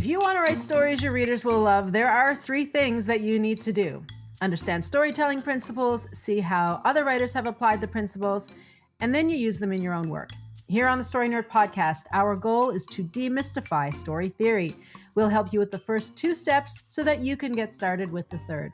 If you want to write stories your readers will love, there are 3 things that you need to do. Understand storytelling principles, see how other writers have applied the principles, and then you use them in your own work. Here on the Story Nerd podcast, our goal is to demystify story theory. We'll help you with the first 2 steps so that you can get started with the third.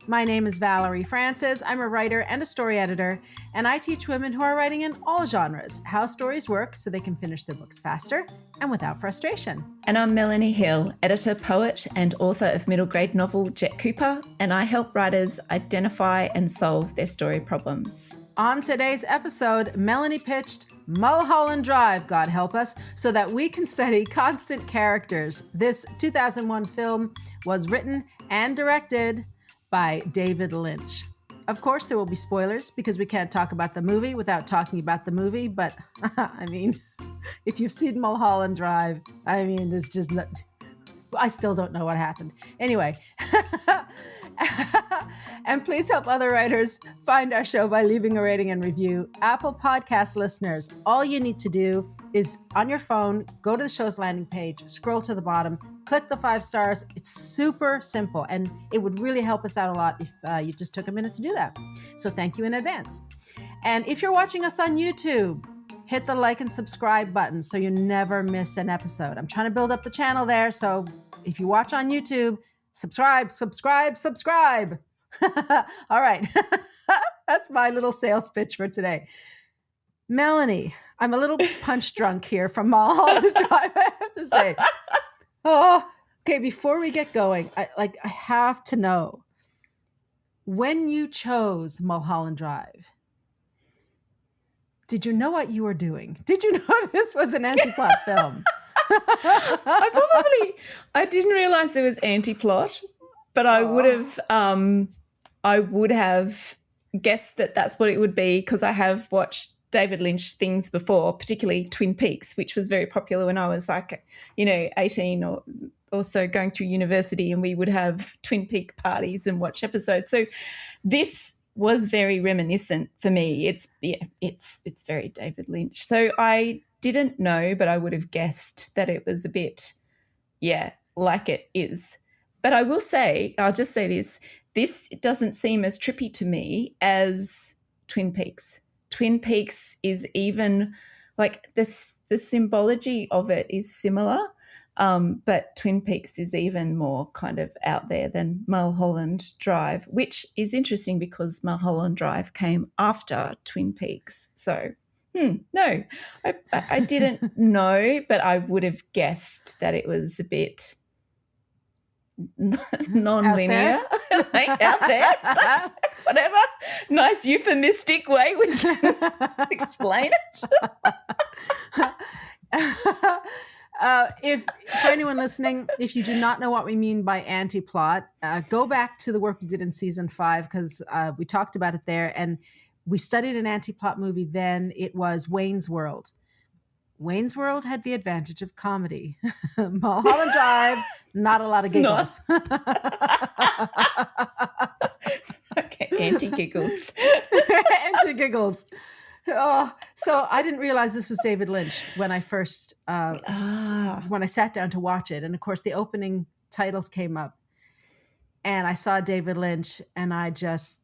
My name is Valerie Francis. I'm a writer and a story editor, and I teach women who are writing in all genres how stories work so they can finish their books faster and without frustration. And I'm Melanie Hill, editor, poet, and author of middle grade novel Jet Cooper, and I help writers identify and solve their story problems. On today's episode, Melanie pitched Mulholland Drive, God help us, so that we can study constant characters. This 2001 film was written and directed by David Lynch. Of course, there will be spoilers because we can't talk about the movie without talking about the movie. But I mean, if you've seen Mulholland Drive, I mean, it's just not, I still don't know what happened. Anyway, and please help other writers find our show by leaving a rating and review. Apple Podcast listeners, all you need to do is on your phone, go to the show's landing page, scroll to the bottom, click the 5 stars. It's super simple, and it would really help us out a lot if you just took a minute to do that. So thank you in advance. And if you're watching us on YouTube, hit the like and subscribe button so you never miss an episode. I'm trying to build up the channel there, so if you watch on YouTube, subscribe. All right. That's my little sales pitch for today. Melanie, I'm a little punch drunk here from Mulholland Drive, I have to say. Oh, okay. Before we get going, I have to know, when you chose Mulholland Drive, did you know what you were doing? Did you know this was an antiplot film? I didn't realize there was antiplot, but I would have guessed that that's what it would be because I have watched David Lynch things before, particularly Twin Peaks, which was very popular when I was 18 or so going through university, and we would have Twin Peak parties and watch episodes. So this was very reminiscent for me. It's very David Lynch. So I didn't know, but I would have guessed that it was a bit, like it is. But I will say, I'll just say this doesn't seem as trippy to me as Twin Peaks. Twin Peaks is even like this, the symbology of it is similar, but Twin Peaks is even more kind of out there than Mulholland Drive, which is interesting because Mulholland Drive came after Twin Peaks. So, no, I didn't know, but I would have guessed that it was a bit non-linear, out there. Whatever nice euphemistic way we can explain it. If for anyone listening, if you do not know what we mean by anti-plot, go back to the work we did in season 5 because we talked about it there, and we studied an anti-plot movie then. It was Wayne's World. Wayne's World had the advantage of comedy. Mulholland Drive, not a lot of giggles. Okay, anti-giggles. Anti-giggles. Oh, so I didn't realize this was David Lynch when I first, when I sat down to watch it. And of course the opening titles came up and I saw David Lynch and I just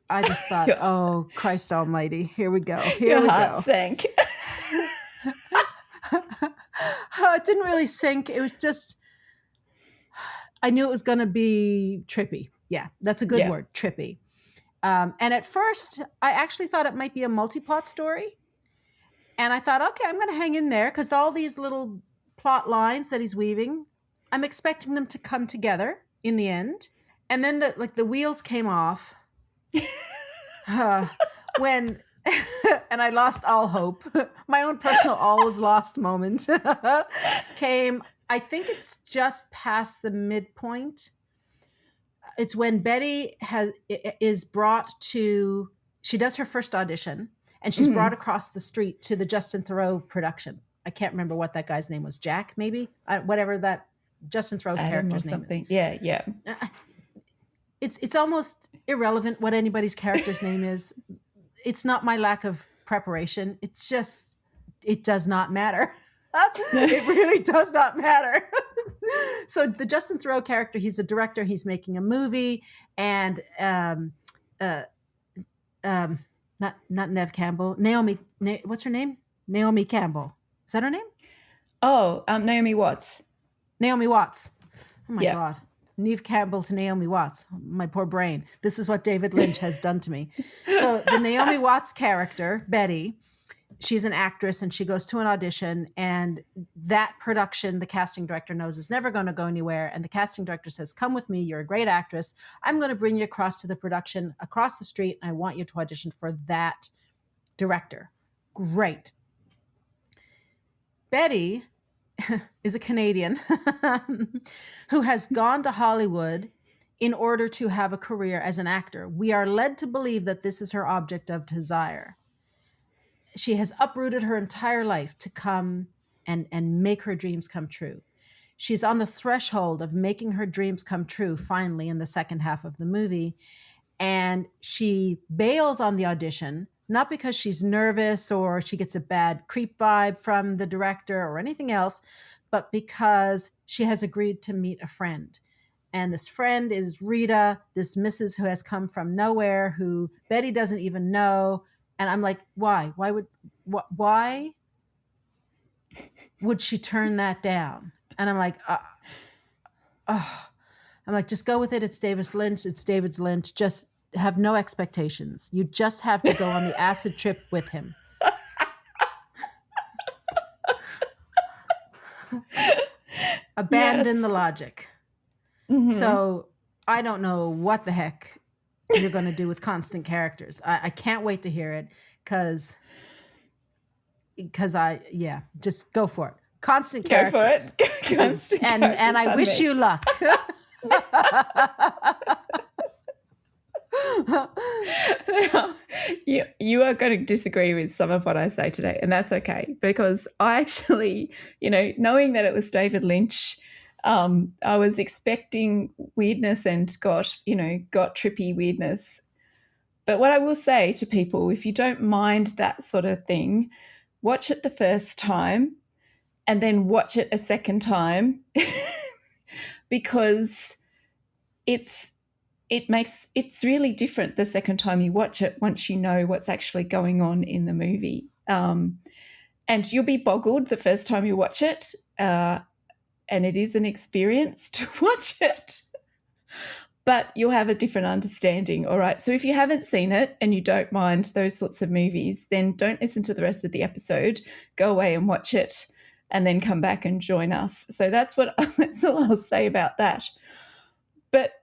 thought, oh, Christ almighty, here we go. Here Your we heart go. sank. It didn't really sink. It was just, I knew it was going to be trippy. Yeah, that's a good word, trippy. And at first, I actually thought it might be a multi-plot story. And I thought, okay, I'm going to hang in there because all these little plot lines that he's weaving, I'm expecting them to come together in the end. And then the wheels came off when... and I lost all hope. My own personal all is lost moment came, I think it's just past the midpoint. It's when Betty is brought to, she does her first audition and she's brought across the street to the Justin Theroux production. I can't remember what that guy's name was. Jack, maybe? Whatever that Justin Theroux's character's name is. Yeah. It's almost irrelevant what anybody's character's name is. It's not my lack of preparation. It's just, it does not matter. It really does not matter. So the Justin Theroux character, he's a director, he's making a movie, and uh, not Nev Campbell, what's her name? Naomi Campbell. Is that her name? Oh, Naomi Watts. Naomi Watts. Oh my Yeah. God. Neve Campbell to Naomi Watts. My poor brain. This is what David Lynch has done to me. So the Naomi Watts character, Betty, she's an actress and she goes to an audition, and that production, the casting director knows is never going to go anywhere. And the casting director says, come with me. You're a great actress. I'm going to bring you across to the production across the street. And I want you to audition for that director. Great. Betty is a Canadian who has gone to Hollywood in order to have a career as an actor. We are led to believe that this is her object of desire. She has uprooted her entire life to come and make her dreams come true. She's on the threshold of making her dreams come true, finally, in the second half of the movie. And she bails on the audition, not because she's nervous or she gets a bad creep vibe from the director or anything else, but because she has agreed to meet a friend. And this friend is Rita, this Mrs. who has come from nowhere, who Betty doesn't even know. And I'm like, why? Why would she turn that down? And I'm like, just go with it. It's David Lynch. It's David Lynch. Just have no expectations. You just have to go on the acid trip with him. Abandon the logic. Mm-hmm. So I don't know what the heck you're going to do with constant characters. I can't wait to hear it because just go for it. Constant characters. Go for it. Constant characters. And I wish you luck. You are going to disagree with some of what I say today, and that's okay, because I actually, knowing that it was David Lynch, I was expecting weirdness and got trippy weirdness. But what I will say to people, if you don't mind that sort of thing, watch it the first time and then watch it a second time because it's really different the second time you watch it once you know what's actually going on in the movie. And you'll be boggled the first time you watch it, and it is an experience to watch it. But you'll have a different understanding, all right? So if you haven't seen it and you don't mind those sorts of movies, then don't listen to the rest of the episode. Go away and watch it and then come back and join us. So that's all I'll say about that. But,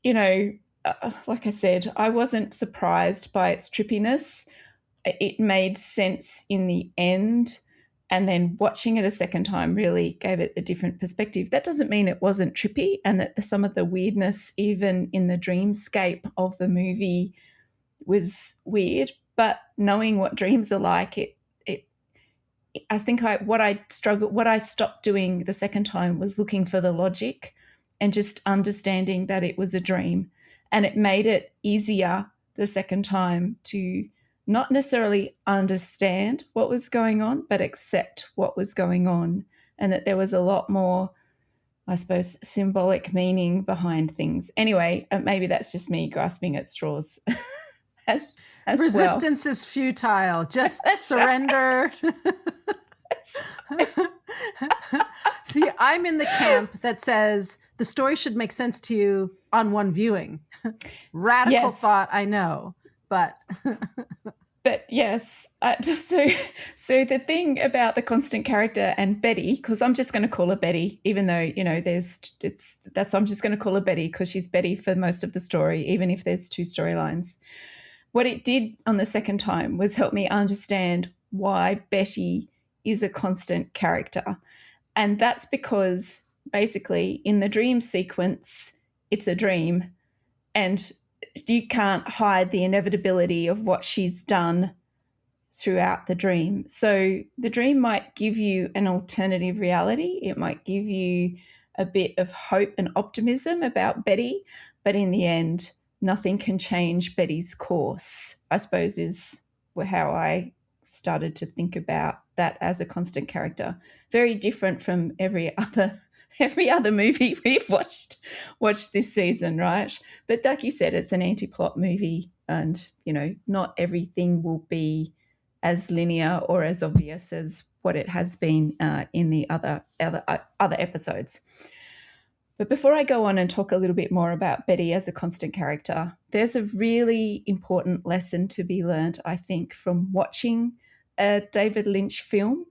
like I said, I wasn't surprised by its trippiness. It made sense in the end. And then watching it a second time really gave it a different perspective. That doesn't mean it wasn't trippy and that some of the weirdness, even in the dreamscape of the movie, was weird. But knowing what dreams are like, I think what I stopped doing the second time was looking for the logic and just understanding that it was a dream. And it made it easier the second time to not necessarily understand what was going on, but accept what was going on, and that there was a lot more, I suppose, symbolic meaning behind things. Anyway, maybe that's just me grasping at straws. as Resistance is futile. Just surrender. That's right. See, I'm in the camp that says the story should make sense to you on one viewing. Radical thought, I know. But yes, so the thing about the constant character and Betty, because I'm just going to call her Betty, even though I'm just going to call her Betty because she's Betty for most of the story, even if there's two storylines. What it did on the second time was help me understand why Betty is a constant character, and that's because basically in the dream sequence, it's a dream, and you can't hide the inevitability of what she's done throughout the dream. So the dream might give you an alternative reality. It might give you a bit of hope and optimism about Betty, but in the end, nothing can change Betty's course, I suppose, is how I started to think about that as a constant character. Very different from every other every other movie we've watched this season, right? But like you said, it's an anti-plot movie, and not everything will be as linear or as obvious as what it has been in the other episodes. But before I go on and talk a little bit more about Betty as a constant character, there's a really important lesson to be learned, I think, from watching a David Lynch film,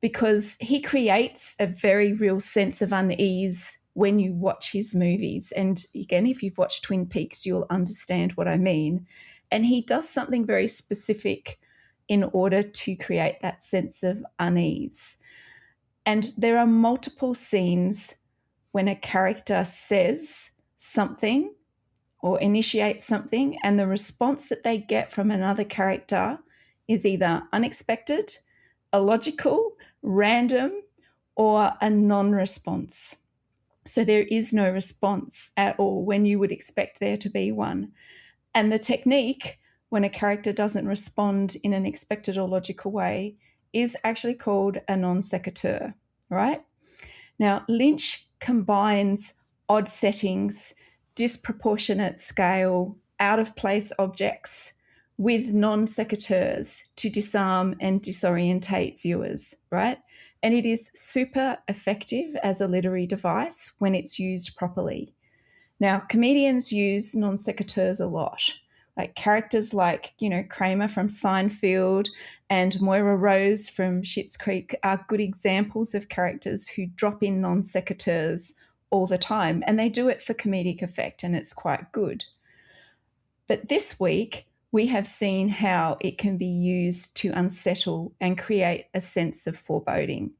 because he creates a very real sense of unease when you watch his movies. And again, if you've watched Twin Peaks, you'll understand what I mean. And he does something very specific in order to create that sense of unease. And there are multiple scenes when a character says something or initiates something, and the response that they get from another character is either unexpected, illogical, random, or a non-response. So there is no response at all when you would expect there to be one. And the technique, when a character doesn't respond in an expected or logical way, is actually called a non sequitur, right? Now, Lynch combines odd settings, disproportionate scale, out-of-place objects with non sequiturs to disarm and disorientate viewers, right? And it is super effective as a literary device when it's used properly. Now, comedians use non sequiturs a lot. Like characters like, Kramer from Seinfeld and Moira Rose from Schitt's Creek are good examples of characters who drop in non sequiturs all the time, and they do it for comedic effect, and it's quite good. But this week, we have seen how it can be used to unsettle and create a sense of foreboding.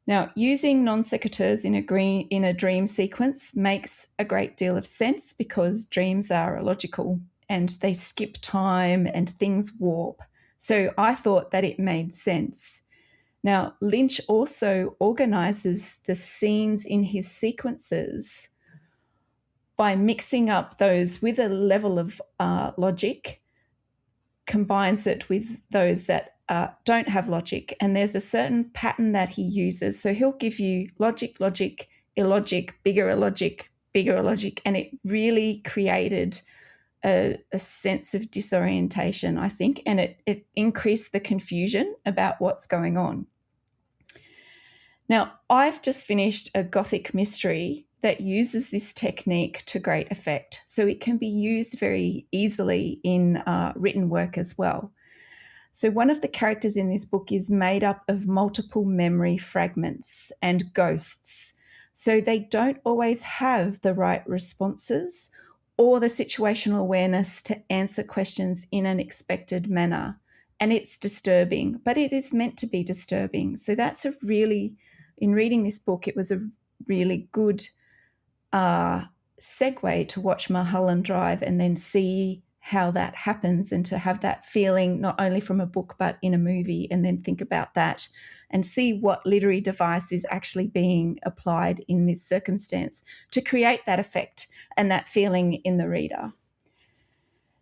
Now, using non sequiturs in a dream sequence makes a great deal of sense because dreams are illogical and they skip time and things warp. So I thought that it made sense. Now, Lynch also organises the scenes in his sequences by mixing up those with a level of logic, combines it with those that don't have logic. And there's a certain pattern that he uses. So he'll give you logic, illogic, bigger illogic, and it really created a sense of disorientation, I think, and it increased the confusion about what's going on. Now, I've just finished a Gothic mystery that uses this technique to great effect. So it can be used very easily in written work as well. So one of the characters in this book is made up of multiple memory fragments and ghosts. So they don't always have the right responses or the situational awareness to answer questions in an expected manner. And it's disturbing, but it is meant to be disturbing. So that's in reading this book, it was a really good segue to watch Mulholland Drive and then see how that happens and to have that feeling not only from a book but in a movie, and then think about that and see what literary device is actually being applied in this circumstance to create that effect and that feeling in the reader.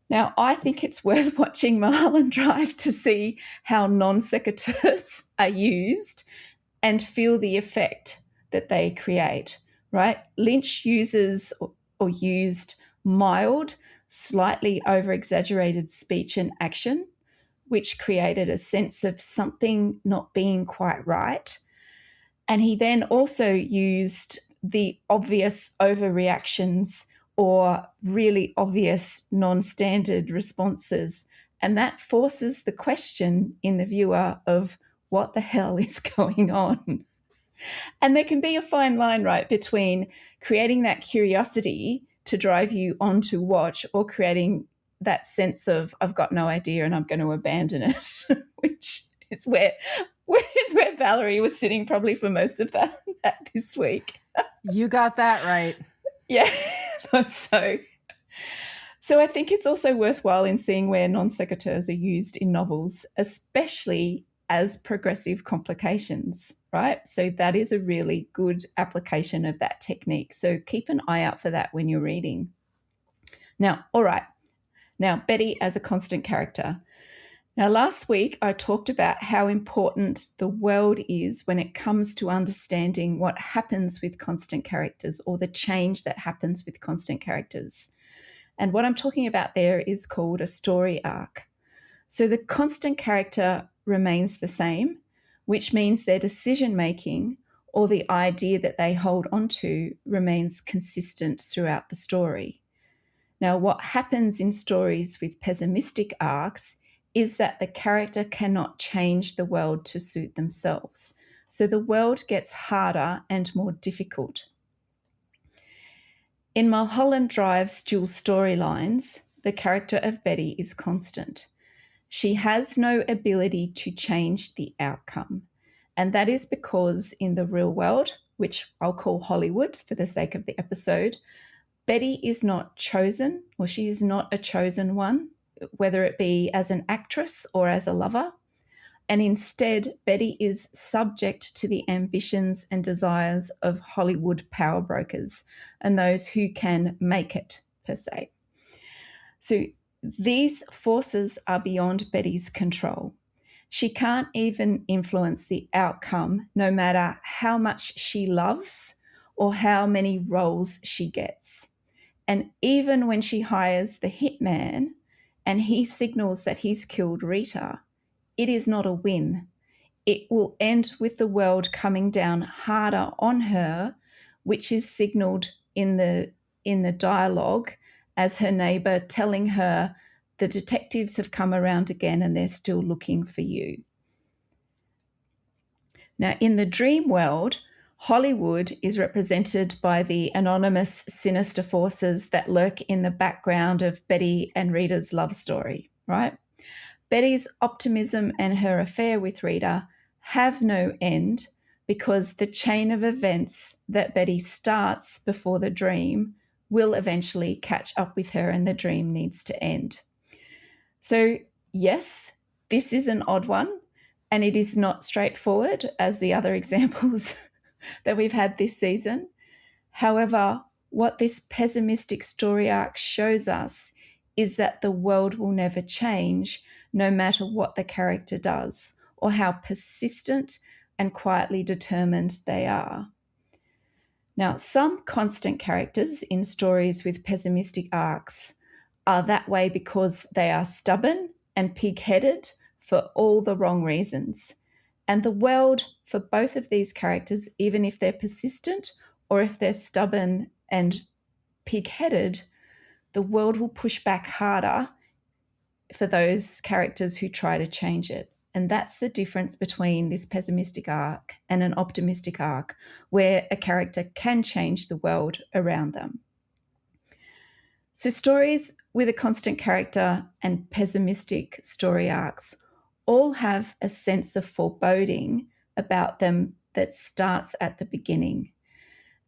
Now, I think it's worth watching Mulholland Drive to see how non sequiturs are used and feel the effect that they create, right? Lynch uses or used mild, slightly over-exaggerated speech and action, which created a sense of something not being quite right. And he then also used the obvious overreactions or really obvious non-standard responses. And that forces the question in the viewer of what the hell is going on? And there can be a fine line, right, between creating that curiosity to drive you on to watch or creating that sense of I've got no idea and I'm going to abandon it, which is where Valerie was sitting probably for most of that this week. You got that right. Yeah, that's so. So I think it's also worthwhile in seeing where non sequiturs are used in novels, especially as progressive complications, right? So that is a really good application of that technique. So keep an eye out for that when you're reading. Now, all right. Now, Betty as a constant character. Now, last week I talked about how important the world is when it comes to understanding what happens with constant characters, or the change that happens with constant characters. And what I'm talking about there is called a story arc. So the constant character remains the same, which means their decision making, or the idea that they hold onto, remains consistent throughout the story. Now, what happens in stories with pessimistic arcs is that the character cannot change the world to suit themselves. So the world gets harder and more difficult. In Mulholland Drive's dual storylines, the character of Betty is constant. She has no ability to change the outcome. And that is because in the real world, which I'll call Hollywood for the sake of the episode, Betty is not chosen, or she is not a chosen one, whether it be as an actress or as a lover. And instead, Betty is subject to the ambitions and desires of Hollywood power brokers and those who can make it, per se. So these forces are beyond Betty's control. She can't even influence the outcome, no matter how much she loves or how many roles she gets. And even when she hires the hitman and he signals that he's killed Rita, it is not a win. It will end with the world coming down harder on her, which is signaled in the dialogue as her neighbor telling her, the detectives have come around again and they're still looking for you. Now, in the dream world, Hollywood is represented by the anonymous, sinister forces that lurk in the background of Betty and Rita's love story, right? Betty's optimism and her affair with Rita have no end because the chain of events that Betty starts before the dream will eventually catch up with her and the dream needs to end. So, yes, this is an odd one, and it is not straightforward as the other examples that we've had this season. However, what this pessimistic story arc shows us is that the world will never change no matter what the character does or how persistent and quietly determined they are. Now, some constant characters in stories with pessimistic arcs are that way because they are stubborn and pig-headed for all the wrong reasons. And the world for both of these characters, even if they're persistent or if they're stubborn and pig-headed, the world will push back harder for those characters who try to change it. And that's the difference between this pessimistic arc and an optimistic arc, where a character can change the world around them. So stories with a constant character and pessimistic story arcs all have a sense of foreboding about them that starts at the beginning.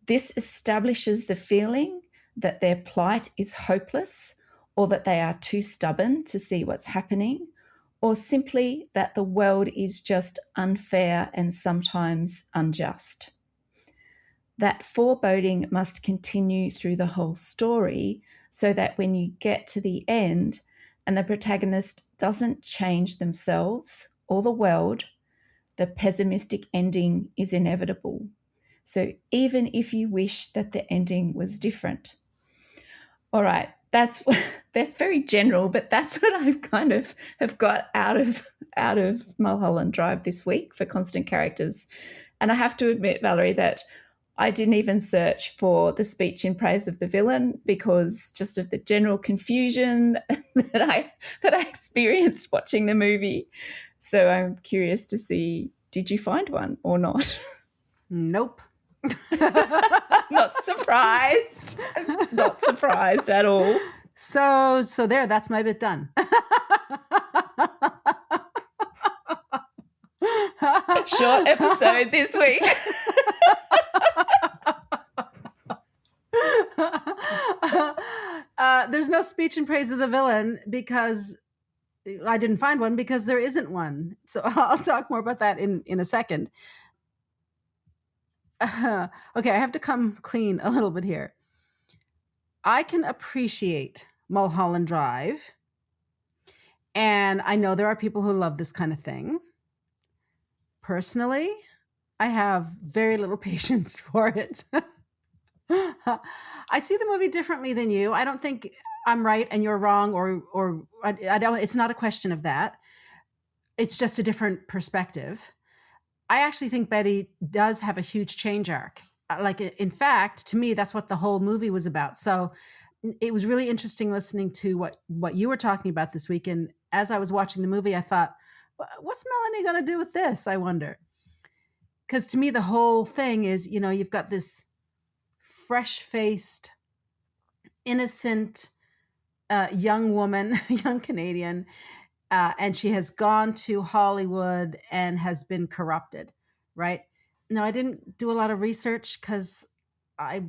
This establishes the feeling that their plight is hopeless, or that they are too stubborn to see what's happening, or simply that the world is just unfair and sometimes unjust. That foreboding must continue through the whole story so that when you get to the end and the protagonist doesn't change themselves or the world, the pessimistic ending is inevitable. So even if you wish that the ending was different. All right, that's very general, but that's what I've kind of have got out of Mulholland Drive this week for constant characters. And I have to admit, Valerie, that I didn't even search for the speech in praise of the villain because just of the general confusion that I experienced watching the movie. So I'm curious to see, did you find one or not? Nope. Not surprised. I'm not surprised at all. So there, that's my bit done. Short episode this week. There's no speech in praise of the villain because I didn't find one because there isn't one. So I'll talk more about that in a second. Okay, I have to come clean a little bit here. I can appreciate Mulholland Drive And I know there are people who love this kind of thing. Personally, I have very little patience for it. I see the movie differently than you. I don't think I'm right and you're wrong, or I don't. It's not a question of that. It's just a different perspective. I actually think Betty does have a huge change arc. Like, in fact, to me, that's what the whole movie was about. So it was really interesting listening to what you were talking about this week. And as I was watching the movie, I thought, what's Melanie going to do with this? I wonder. Because to me, the whole thing is, you've got this fresh-faced, innocent young woman, young Canadian, and she has gone to Hollywood and has been corrupted, right? No, I didn't do a lot of research because I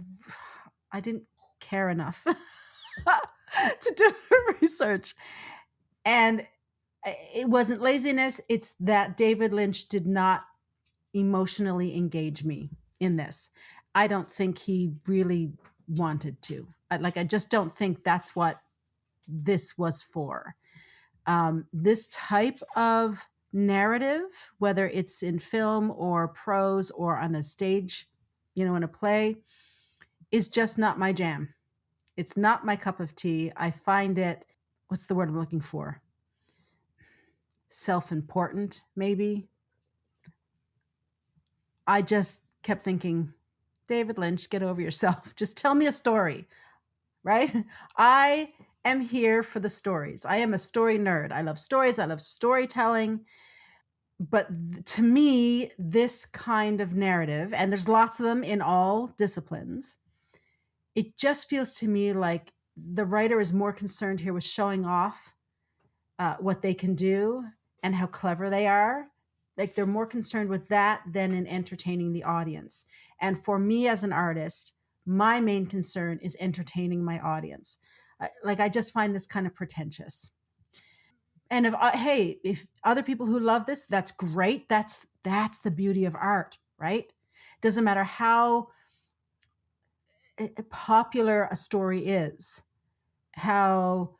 didn't care enough to do the research. And it wasn't laziness. It's that David Lynch did not emotionally engage me in this. I don't think he really wanted to. I just don't think that's what this was for. This type of narrative, whether it's in film or prose or on a stage, in a play, is just not my jam. It's not my cup of tea. I find it, what's the word I'm looking for? Self-important, maybe. I just kept thinking, David Lynch, get over yourself. Just tell me a story, right? I am here for the stories. I am a story nerd. I love stories. I love storytelling. But to me, this kind of narrative, and there's lots of them in all disciplines, it just feels to me like the writer is more concerned here with showing off what they can do and how clever they are. Like, they're more concerned with that than in entertaining the audience. And for me as an artist, my main concern is entertaining my audience. I just find this kind of pretentious. And if other people who love this, that's great. That's the beauty of art, right? Doesn't matter how popular a story is, how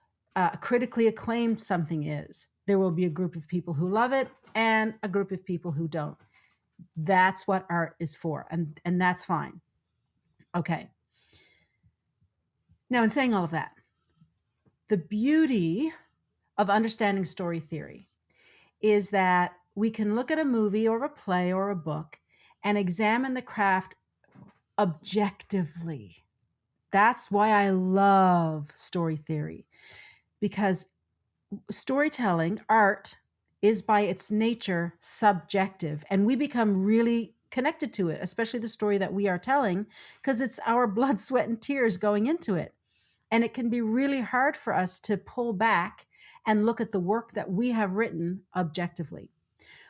critically acclaimed something is. There will be a group of people who love it and a group of people who don't. That's what art is for, and that's fine. Okay. Now, in saying all of that, the beauty of understanding story theory is that we can look at a movie or a play or a book and examine the craft objectively. That's why I love story theory, because storytelling, art, is by its nature subjective, and we become really connected to it, especially the story that we are telling, because it's our blood, sweat, and tears going into it. And it can be really hard for us to pull back and look at the work that we have written objectively.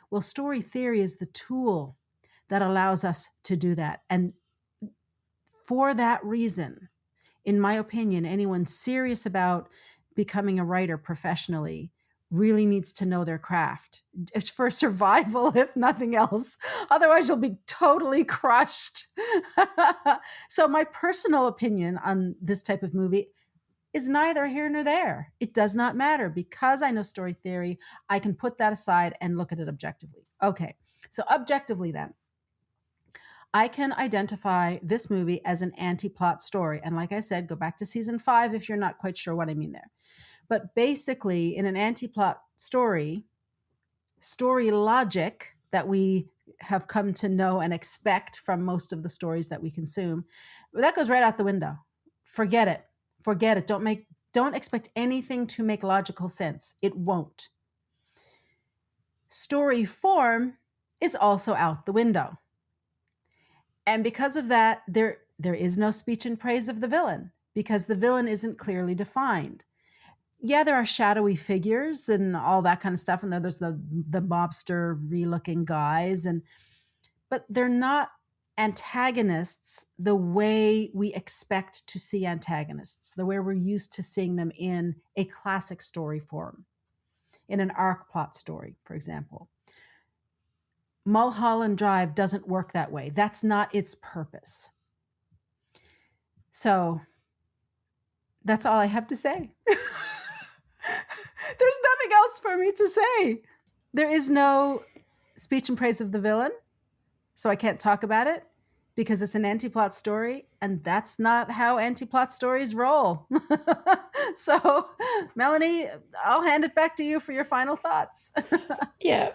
Well, story theory is the tool that allows us to do that. And for that reason, in my opinion, anyone serious about becoming a writer professionally really needs to know their craft. It's for survival, if nothing else. Otherwise, you'll be totally crushed. So my personal opinion on this type of movie is neither here nor there. It does not matter. Because I know story theory, I can put that aside and look at it objectively. Okay, so objectively then, I can identify this movie as an anti-plot story. And like I said, go back to season 5 if you're not quite sure what I mean there. But basically, in an anti-plot story, story logic that we have come to know and expect from most of the stories that we consume, that goes right out the window. Forget it. Forget it. Don't expect anything to make logical sense. It won't. Story form is also out the window. And because of that, there is no speech in praise of the villain, because the villain isn't clearly defined. Yeah, there are shadowy figures and all that kind of stuff, and there's the mobster looking guys, but they're not antagonists the way we expect to see antagonists, the way we're used to seeing them in a classic story form, in an arc plot story, for example. Mulholland Drive doesn't work that way. That's not its purpose. So that's all I have to say. There's nothing else for me to say. There is no speech in praise of the villain, so I can't talk about it because it's an antiplot story, and that's not how antiplot stories roll. So, Melanie, I'll hand it back to you for your final thoughts. Yeah.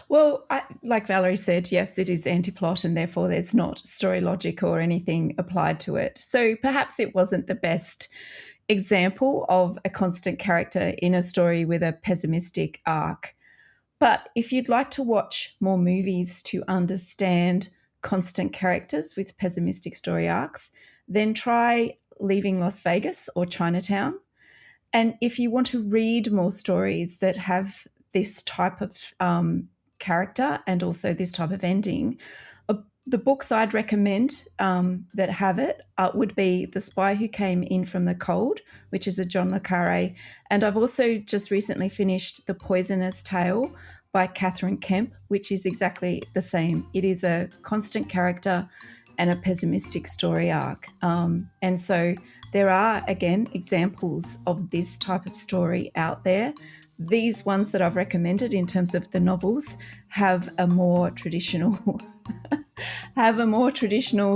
Well, like Valerie said, yes, it is antiplot, and therefore there's not story logic or anything applied to it. So perhaps it wasn't the best example of a constant character in a story with a pessimistic arc. But if you'd like to watch more movies to understand constant characters with pessimistic story arcs, then try Leaving Las Vegas or Chinatown. And if you want to read more stories that have this type of character and also this type of ending, the books I'd recommend that have it would be The Spy Who Came In From the Cold, which is a John le Carré. And I've also just recently finished The Poisoner's Tale by Catherine Kemp, which is exactly the same. It is a constant character and a pessimistic story arc. And so there are, again, examples of this type of story out there. These ones that I've recommended in terms of the novels have a more traditional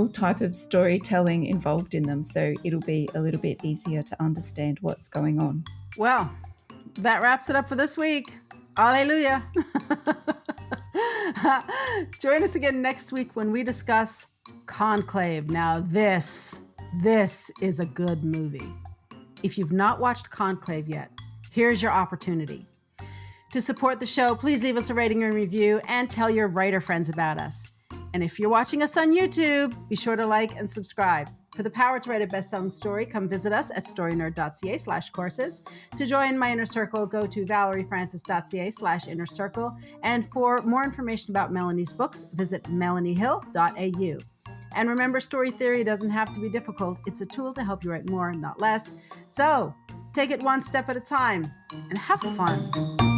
type of storytelling involved in them. So it'll be a little bit easier to understand what's going on. Well, that wraps it up for this week. Alleluia. Join us again next week when we discuss Conclave. Now, this is a good movie. If you've not watched Conclave yet, here's your opportunity. To support the show, please leave us a rating and review and tell your writer friends about us. And if you're watching us on YouTube, be sure to like and subscribe. For the power to write a best-selling story, come visit us at storynerd.ca/courses. To join my inner circle, go to valeriefrancis.ca/inner circle. And for more information about Melanie's books, visit melaniehill.au. And remember, story theory doesn't have to be difficult. It's a tool to help you write more, not less. So take it one step at a time and have fun.